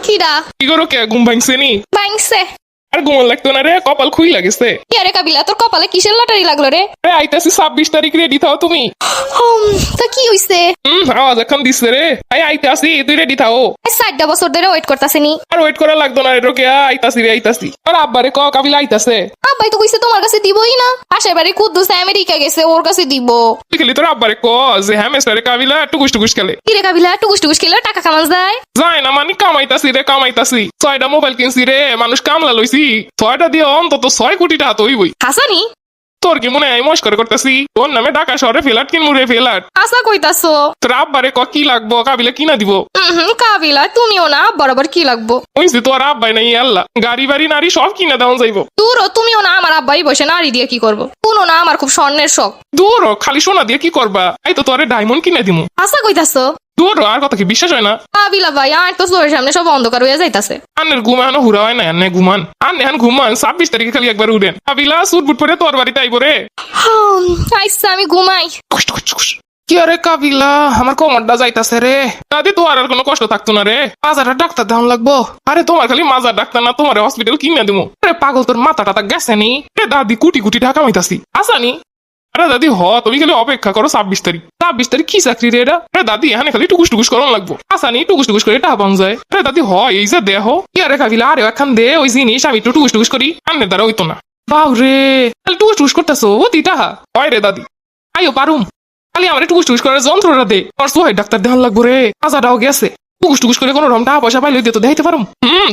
কিরা কি করো কে ঘুম ভাঙছে নি? ভাঙছে। আর ঘুম লাগতো না রে, কপাল খুই লাগেছে। কি আরে কাবিলা, তোর কপালে কিসের লটারি লাগলো রে? আইতাছি 26 তারিখ, রেডি থাও তুমি। তা কি হইছে? আওয়াজ এখন দিচ্ছে রে। আইতাছি, তুই রেডি থাও। 60 বছর ধরে ওয়েট করতেছে নি। আর ওয়েট করা লাগতো না রে রোকেয়া, আইতাছি রে আইতাছি। আর আব্বারে ক কাবিলা আইতাছে। আব্বাই তো কইছে তোমার কাছে দিবই না, পাশের বাড়ি কুদ্দুস আমেরিকা গেছে, ওর কাছে দিব। তুই খেলি তোর আব্বারে ক যে হ্যামেস্টারে কাবিলা টুকুস টুকুস খেলে। কি রে কাবিলা, টুকুস টুকুস খেলে টাকা কামান যায়? যায় না মানে কামাইতাছি রে কামাইতাছি। 6টা মোবাইল কিনছি রে, মানুষ কামলা লইছি। 6টা দিয়ে অন্তত 6 কোটি টাকা তো হইবই। হাসানি তোর কি মনে হয় মস্কর করতেছি? তোর নামে ঢাকা শহরে ফ্ল্যাট কিনবো রে, ফ্ল্যাট। আসা কইতাছো? তোর আব্বারে ক কি লাগবো, কাবিলা কিনা দিব। কাবিলা তুমিও না, বরাবর কি লাগবো? ওইসি তোর আব্বাই নাই আল্লাহ, গাড়ি বাড়ি নারী সব কিনা দেওয়া যাইব। দূরও তুমিও না, আমার আব্বাই বসে নাড়ি দিয়ে কি করবো? শুনো না, আমার খুব স্বর্ণের শখ। দূর হ, খালি সোনা দিয়ে কি করবা? এই তো তোরে ডায়মন্ড কিনে দিমু। আসা কইতাছো? দূর হ, আর কথা কি বিশ্বাস হয় না? কাবিলা ভাই, আর তো চোখের সামনে সব অন্ধকার হয়ে যাইতাছে। আন্নের ঘুম এখনো হুরা হয় না, আন্নে ঘুমান। আন্নে এখন ঘুমান 26 তারিখে খালি একবার উঠেন। কাবিলা সুট বুট পরে তোর বাড়িতে আইব রে। আইসা আমি ঘুমাই। কি আরে কাবিলা, আমার কোমরটা যাইতাছে রে। দাদি তো আর কোনো কষ্ট থাকতো না রে। মাজার ডাক্তার দাম লাগবো। আরে তোমার খালি মাজার ডাক্তার না, তোমার হসপিটাল কিনে দিমু। আরে পাগল, তোর মাথা টাথা গেছে নি? দাদি কুটি কুটি ঢাকা মাইতাছি আসানি। আরে দাদি হ, তুমি খালি অপেক্ষা করো 26 তারিখ। 26 তারিখ কি চাকরি রে এটা? আরে দাদি এখানে খালি টুকুস টুকুস করন লাগবো। আসানি টুকুস টুকুস করে টাকা পাওয়া যায়। আরে দাদি হ, এই যে দেহ। কি আরে কাবিলা, আরে একখান দে ওই জিনিস, আমি একটু টুকুস টুকুস করি। আন্নের দ্বারা হইতো না। বাউ রে, তাহলে টুকুস টুকুস করতেছো ও তিটাহা। হয় রে দাদি, আইও পারুম। খালি আমার টুকুস টুকুস করার যন্ত্রটা দে। আর সোহাই ডাক্তার দেখান লাগবো রে, কাজাটাও গেছে। টুকুস টুকুস করে কোনো রকম টাকা পয়সা পাইলে দিয়ে তো দেখাইতে পারুম।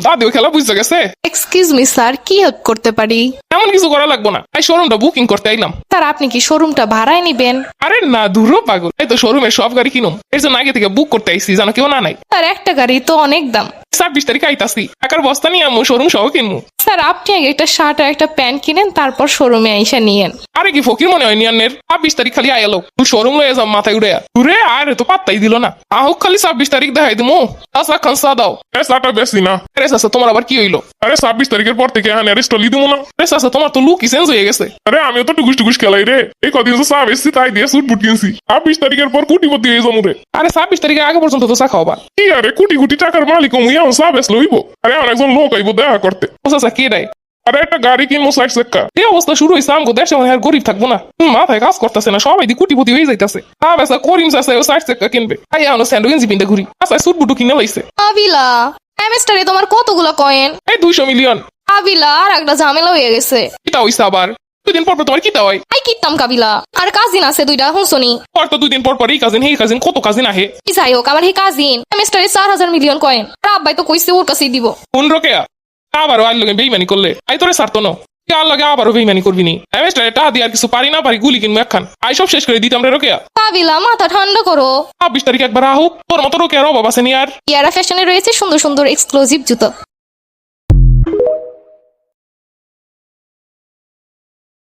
দাদিও খেলা বুঝতে গেছে। এক্সকিউজ মি স্যার, কি হেল্প করতে পারি? এমন কিছু করা লাগবো না, এই শোরুমটা বুকিং করতে আইলাম। স্যার আপনি কি শোরুমটা ভাড়ায় নিবেন? আরে না দূরও পাগল, এই তো শোরুমের সব গাড়ি কিনুম। এর জন্য আগে থেকে বুক করতে আইসি, জানো কেউ না নাই। স্যার একটা গাড়ি তো অনেক দাম। 26 তারিখে আইতাছি, টাকার বস্তা নিয়ে আমু, শোরুম সহ কিনবো। স্যার আপনি আগে একটা শার্ট আর একটা প্যান্ট কিনেন, তারপর শোরুমে আইসা নিয়েন। আরে কি ফকির মনে হয় নিয়ান্নের? 26 তারিখ খালি আয়ালো, তুই শোরুম লয়ে যাও মাথায় উড়ে। ঘুরে আরে তো পাত্তাই দিল না। আহুক খালি 26 তারিখ দেখাই দিমু। আসা খান চা দাও। চাটা বেশি না রে চাচা, তোমার আবার কি হইলো? আরে 26 তারিখের পর থেকে এখানে স্টলি দিমু না রে চাচা, তোমার তো লুকই চেঞ্জ হয়ে গেছে। আরে আমিও তো টুকুস টুকুস খেলাই রে, এই কদিন তো চা বেশি তাই দিয়ে সুট বুট কিনছি। 26 তারিখের পর কুটিপতি হয়ে যাবো রে। আরে 26 তারিখের আগে পর্যন্ত তো চা খাওয়া। কি আরে কোটি কোটি টাকার মালিক মুই এখন চা বেশ লইব? আরে আমার একজন লোক আইব দেখা করতে। ও চাচা কে দেয়? আরে একটা গাড়ি কিনবো 60 চাকা। এই অবস্থা শুরু হয়েছে আমগো দেশে, মানে আর গরিব থাকবো না। মাথায় কাজ করতেছে না, সবাই দি কোটিপতি হয়ে যাইতেছে। বেসা করিম চাচা 60 চাকা কিনবে। আই এখন স্যান্ডো গেঞ্জি পিনতে ঘুরি। আচ্ছা সুট বুটু কিনে লাইছে। আবিলা, সেমেস্টারে তোমার কতগুলো কয়েন? এই 200 মিলিয়ন। আবিলা, আর একটা ঝামেলা হয়ে গেছে। কিতা হইছে আবার? 2 দিন পর পর তোমার কিতা হয়? আই কিতাম কাবিলা, আর কাজিন আছে 2টা, শুনছনি? পর তো 2 দিন পর পর এই কাজিন এই কাজিন, কত কাজিন আহে। কি যাই হোক, আমার এই কাজিন সেমেস্টারে 4000 মিলিয়ন কয়েন, আর আব্বাই তো কইছে ওর কাছেই দিব। কোন রোকেয়া আবারও আর লগে বেইমানি করলে আই তোরে সারতো না। আর লগে আবারও বেইমানি করবি নি? সেমেস্টারে টাকা দিয়ে আর কিছু পারি না পারি গুলি কিনবো একখান। আই সব শেষ করে দিতাম রে রোকেয়া। কাবিলা মাথা ঠান্ডা করো। 26 তারিখ একবার আহুক, তোর মতো রোকেয়ার অভাব আছে নি আর। ইয়ারা ফ্যাশনে রয়েছে সুন্দর সুন্দর এক্সক্লুসিভ জুতো।